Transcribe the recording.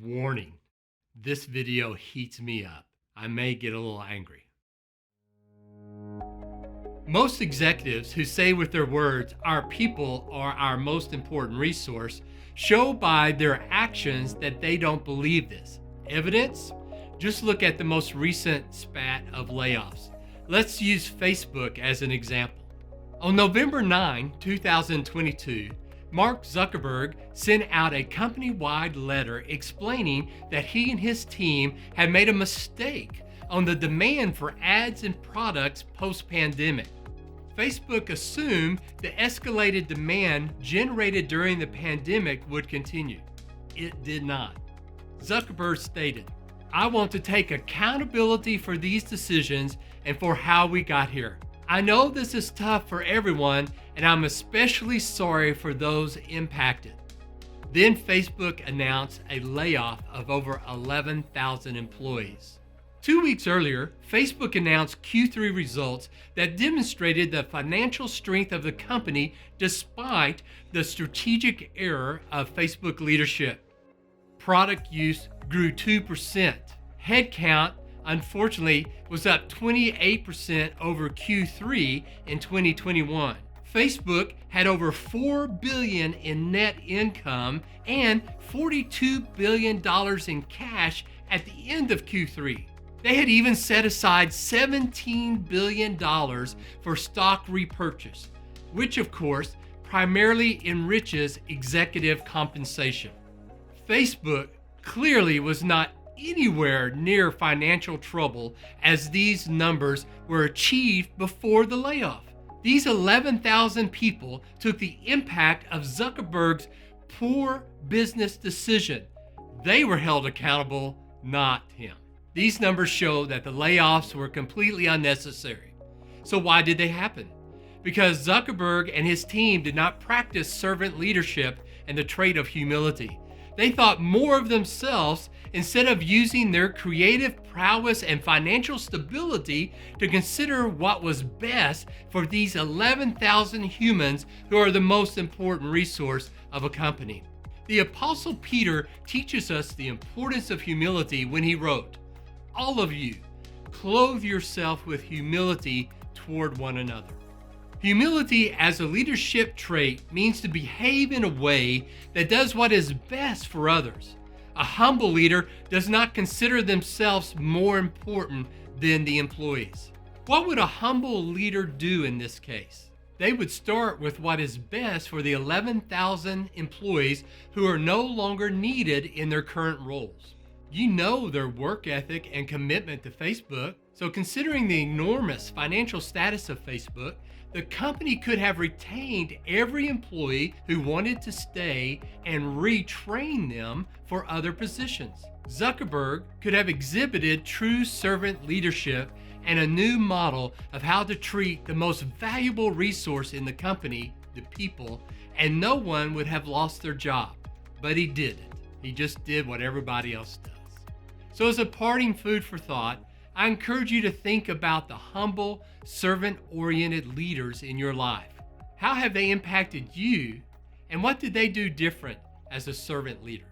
Warning, this video heats me up. I may get a little angry. Most executives who say with their words, "Our people are our most important resource," show by their actions that they don't believe this. Evidence? Just look at the most recent spat of layoffs. Let's use Facebook as an example. On November 9, 2022, Mark Zuckerberg sent out a company-wide letter explaining that he and his team had made a mistake on the demand for ads and products post-pandemic. Facebook assumed the escalated demand generated during the pandemic would continue. It did not. Zuckerberg stated, "I want to take accountability for these decisions and for how we got here. I know this is tough for everyone, and I'm especially sorry for those impacted." Then Facebook announced a layoff of over 11,000 employees. 2 weeks earlier, Facebook announced Q3 results that demonstrated the financial strength of the company despite the strategic error of Facebook leadership. Product use grew 2%. Headcount, unfortunately, was up 28% over Q3 in 2021. Facebook had over $4 billion in net income and $42 billion in cash at the end of Q3. They had even set aside $17 billion for stock repurchase, which of course primarily enriches executive compensation. Facebook clearly was not anywhere near financial trouble as these numbers were achieved before the layoff. These 11,000 people took the impact of Zuckerberg's poor business decision. They were held accountable, not him. These numbers show that the layoffs were completely unnecessary. So why did they happen? Because Zuckerberg and his team did not practice servant leadership and the trait of humility. They thought more of themselves instead of using their creative prowess and financial stability to consider what was best for these 11,000 humans who are the most important resource of a company. The Apostle Peter teaches us the importance of humility when he wrote, "All of you, clothe yourself with humility toward one another." Humility as a leadership trait means to behave in a way that does what is best for others. A humble leader does not consider themselves more important than the employees. What would a humble leader do in this case? They would start with what is best for the 11,000 employees who are no longer needed in their current roles. You know their work ethic and commitment to Facebook, so considering the enormous financial status of Facebook, the company could have retained every employee who wanted to stay and retrain them for other positions. Zuckerberg could have exhibited true servant leadership and a new model of how to treat the most valuable resource in the company, the people, and no one would have lost their job. But he didn't. He just did what everybody else does. So as a parting food for thought, I encourage you to think about the humble, servant-oriented leaders in your life. How have they impacted you, and what did they do different as a servant leader?